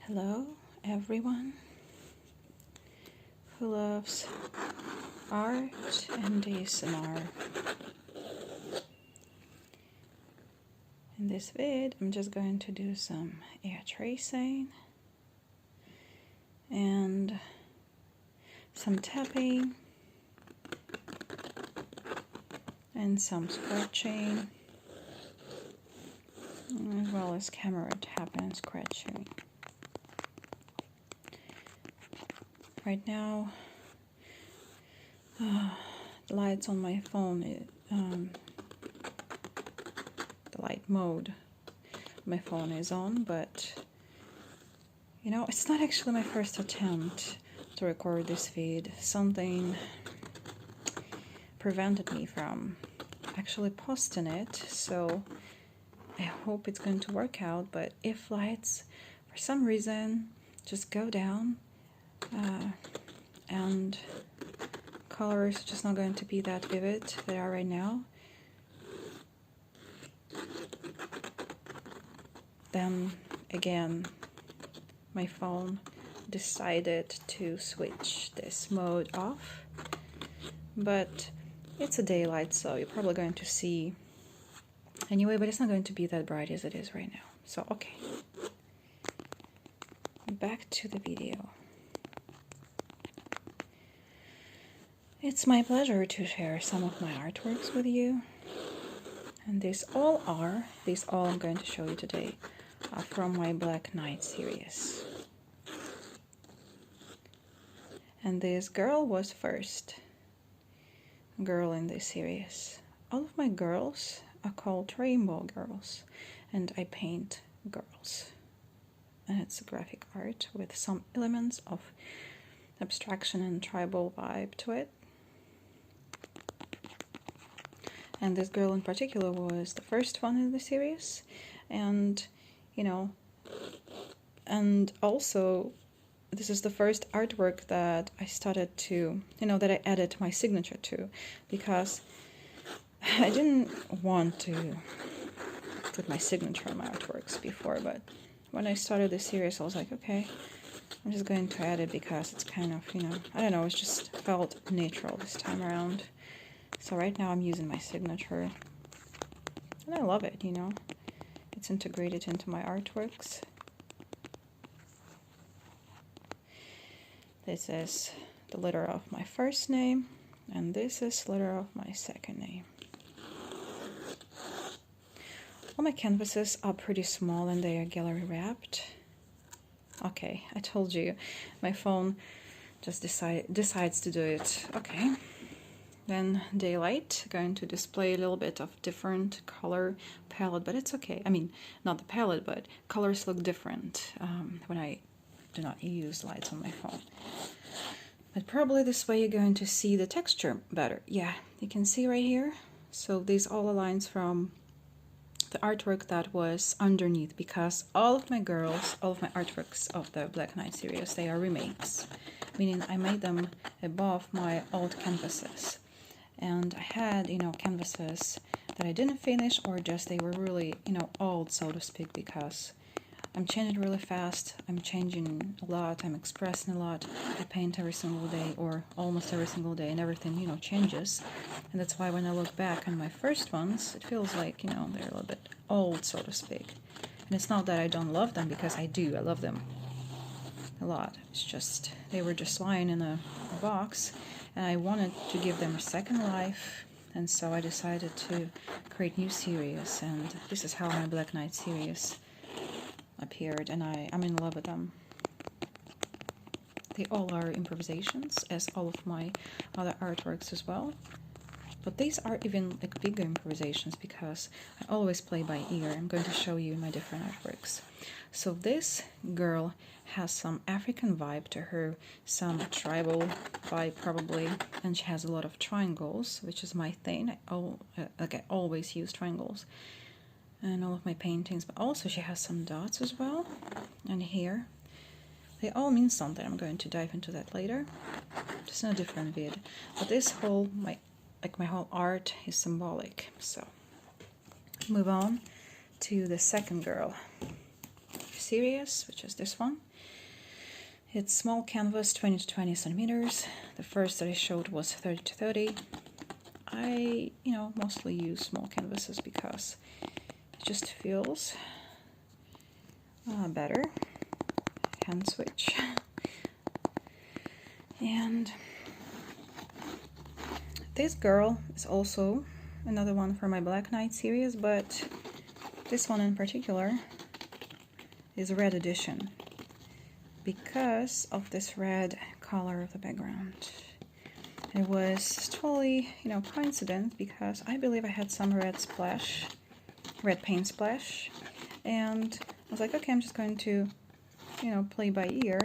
Hello, everyone who loves art and ASMR. In this vid, I'm just going to do some air tracing and some tapping and some scratching, as well as camera tapping and scratching. Right now, the lights on my phone, the light mode, my phone is on, but you know, it's not actually my first attempt to record this vid. Something prevented me from actually posting it, so I hope it's going to work out. But if lights for some reason just go down and colors are just not going to be that vivid they are right now, then again my phone decided to switch this mode off. But it's a daylight, so you're probably going to see anyway, but it's not going to be that bright as it is right now. So okay, back to the video. It's my pleasure to share some of my artworks with you, and these all I'm going to show you today are from my Black Knight series. And this girl was first girl in this series. All of my girls are called rainbow girls, and I paint girls. And it's a graphic art with some elements of abstraction and tribal vibe to it. And this girl in particular was the first one in the series, and you know, and also this is the first artwork that I started to, that I added my signature to, because I didn't want to put my signature on my artworks before, but when I started this series I was like, okay, I'm just going to add it because it's kind of, I don't know, it just felt natural this time around. So right now I'm using my signature, and I love it, It's integrated into my artworks. This is the letter of my first name, and this is the letter of my second name. All my canvases are pretty small and they are gallery wrapped. Okay, I told you, my phone just decides to do it. Okay. Then daylight, going to display a little bit of different color palette, but it's okay. I mean, not the palette, but colors look different when I do not use lights on my phone. But probably this way you're going to see the texture better. Yeah, you can see right here. So these all aligns from the artwork that was underneath, because all of my artworks of the Black Knight series, they are remakes, meaning I made them above my old canvases. And I had, canvases that I didn't finish, or just they were really, old, so to speak, because I'm changing really fast, I'm changing a lot, I'm expressing a lot, I paint every single day, or almost every single day, and everything, changes. And that's why when I look back on my first ones, it feels like, they're a little bit old, so to speak. And it's not that I don't love them, because I do, I love them a lot. It's just, they were just lying in a box, and I wanted to give them a second life, and so I decided to create new series, and this is how my Black Knight series appeared, and I'm in love with them. They all are improvisations, as all of my other artworks as well, but these are even like bigger improvisations because I always play by ear. I'm going to show you my different artworks. So this girl has some African vibe to her, some tribal vibe probably, and she has a lot of triangles, which is my thing. I always use triangles in all of my paintings, but also she has some dots as well, and here they all mean something. I'm going to dive into that later, just in a different vid. But this whole my whole art is symbolic. So move on to the second girl. series, which is this one. It's small canvas, 20 to 20 centimeters. The first that I showed was 30 to 30. I, mostly use small canvases because it just feels better. Hand switch. And this girl is also another one for my Black Knight series, but this one in particular is a red edition because of this red color of the background. It was totally, coincidence, because I believe I had some red paint splash, and I was like, okay, I'm just going to, play by ear,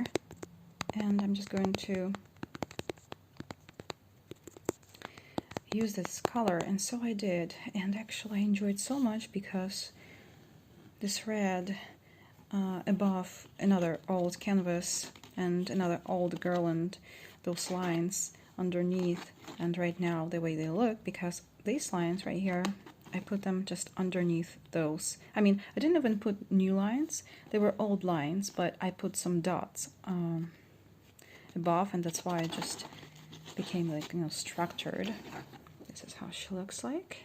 and I'm just going to use this color, and so I did, and actually I enjoyed so much because this red above another old canvas and another old girl and those lines underneath, and right now the way they look, because these lines right here, I put them just underneath those. I mean, I didn't even put new lines, they were old lines, but I put some dots above, and that's why it just became like, structured. This is how she looks like.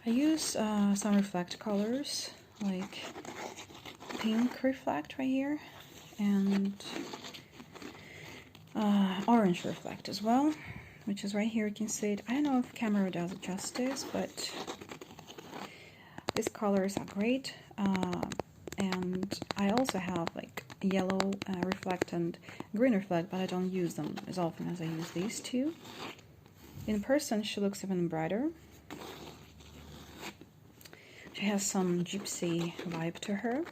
I use some reflect colors, like pink reflect right here, and orange reflect as well, which is right here. You can see it. I don't know if camera does it justice, but these colors are great. And I also have like yellow reflect and green reflect, but I don't use them as often as I use these two. In person, she looks even brighter. She has some gypsy vibe to her,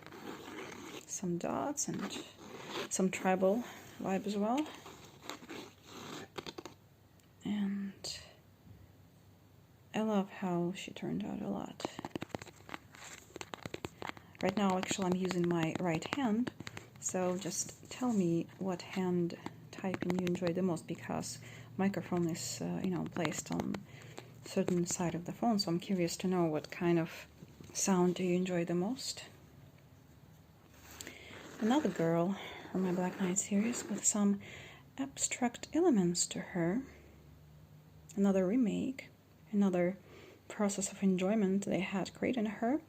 some dots and some tribal vibe as well. And I love how she turned out a lot. Right now, actually, I'm using my right hand, so just tell me what hand typing you enjoy the most, because microphone is, placed on certain side of the phone, so I'm curious to know what kind of sound do you enjoy the most. Another girl from my Black Knight series with some abstract elements to her. Another remake, another process of enjoyment they had created in her.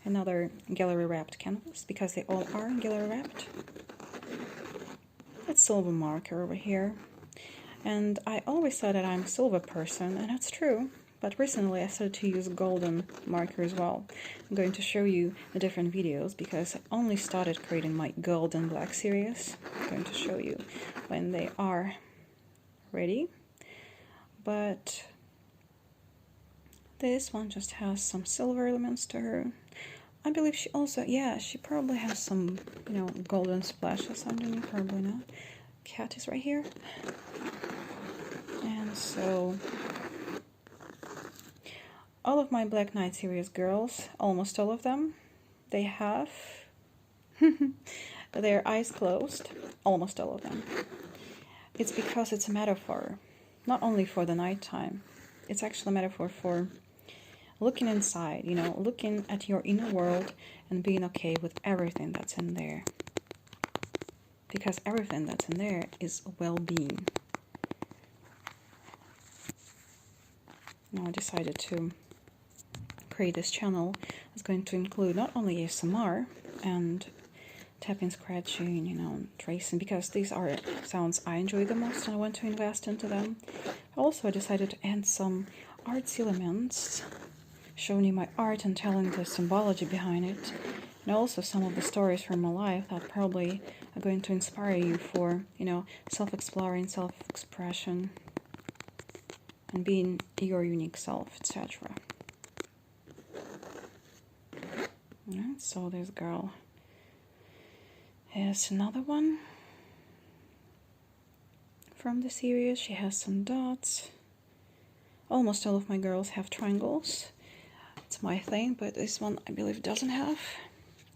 Another gallery wrapped canvas, because they all are gallery wrapped. It's silver marker over here. And I always thought that I'm a silver person, and that's true. But recently I started to use golden marker as well. I'm going to show you the different videos, because I only started creating my gold and black series. I'm going to show you when they are ready. But this one just has some silver elements to her. I believe she also, she probably has some, golden splashes underneath, probably not. Cat is right here. And so all of my Black Knight series girls, almost all of them, they have their eyes closed, almost all of them. It's because it's a metaphor, not only for the nighttime, it's actually a metaphor for looking inside, looking at your inner world and being okay with everything that's in there. Because everything that's in there is well-being. Now I decided to create this channel. It's going to include not only ASMR and tapping, scratching, tracing, because these are sounds I enjoy the most and I want to invest into them. Also, I decided to add some artsy elements, showing you my art and telling the symbology behind it, and also some of the stories from my life that probably are going to inspire you for, self-exploring, self-expression, and being your unique self, etc. Alright, so this girl is another one from the series. She has some dots. Almost all of my girls have triangles. It's my thing, but this one I believe doesn't have.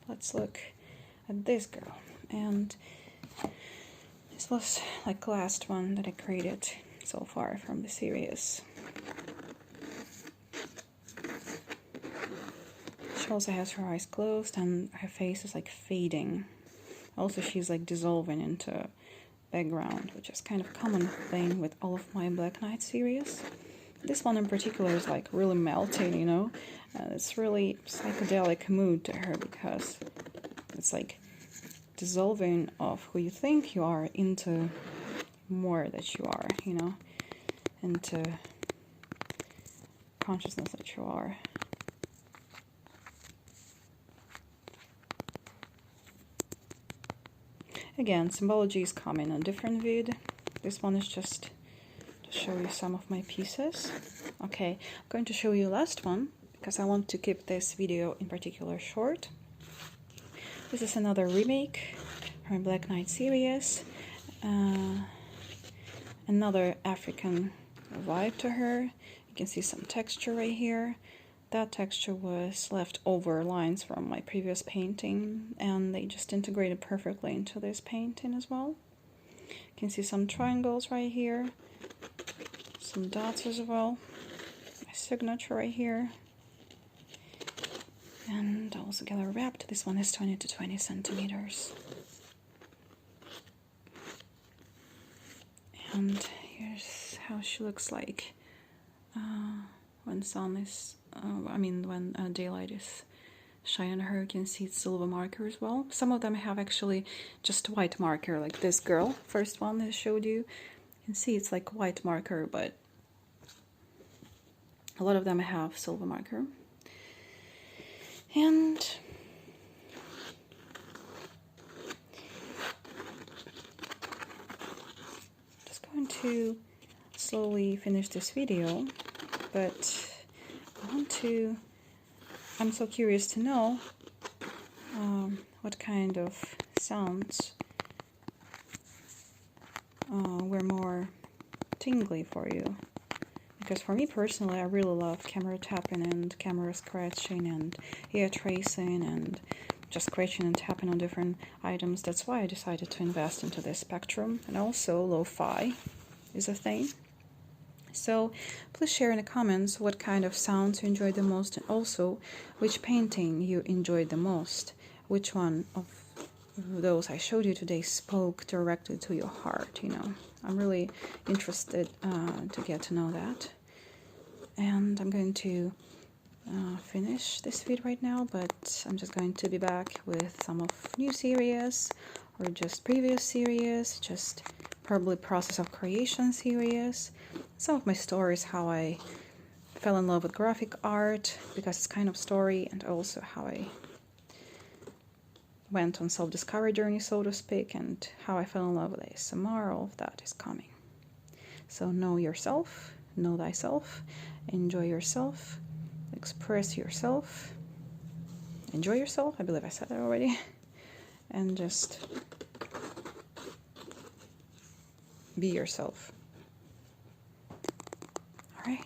Let's look at this girl. And this was like the last one that I created so far from the series. She also has her eyes closed and her face is like fading. Also, she's like dissolving into background, which is kind of common thing with all of my Black Knight series. This one in particular is like really melting, you know, and it's really psychedelic mood to her because it's like dissolving of who you think you are into more that you are, you know, into consciousness that you are. Again, symbology is coming in a different vid. This one is just to show you some of my pieces. Okay, I'm going to show you last one because I want to keep this video in particular short. This is another remake from Black Knight series. Another African vibe to her. You can see some texture right here. That texture was leftover lines from my previous painting, and they just integrated perfectly into this painting as well. You can see some triangles right here, some dots as well, my signature right here, and also gallery wrapped. This one is 20 to 20 centimeters. And here's how she looks like when sun is, when daylight is shining on her. You can see it's silver marker as well. Some of them have actually just white marker, like this girl, first one that I showed you. You can see it's like white marker, but a lot of them have silver marker. And just going to slowly finish this video, but I'm so curious to know what kind of sounds were more tingly for you. Because for me personally, I really love camera tapping and camera scratching and hair tracing and just scratching and tapping on different items. That's why I decided to invest into this spectrum. And also lo-fi is a thing. So please share in the comments what kind of sounds you enjoyed the most, and also which painting you enjoyed the most. Which one of those I showed you today spoke directly to your heart, you know. I'm really interested to get to know that. And I'm going to finish this vid right now, but I'm just going to be back with some of new series or just previous series, just probably process of creation series, some of my stories, how I fell in love with graphic art because it's kind of story, and also how I went on self-discovery journey, so to speak, and how I fell in love with ASMR. All of that is coming. So know yourself, know thyself, enjoy yourself, express yourself, enjoy yourself, I believe I said that already, and just be yourself. All right.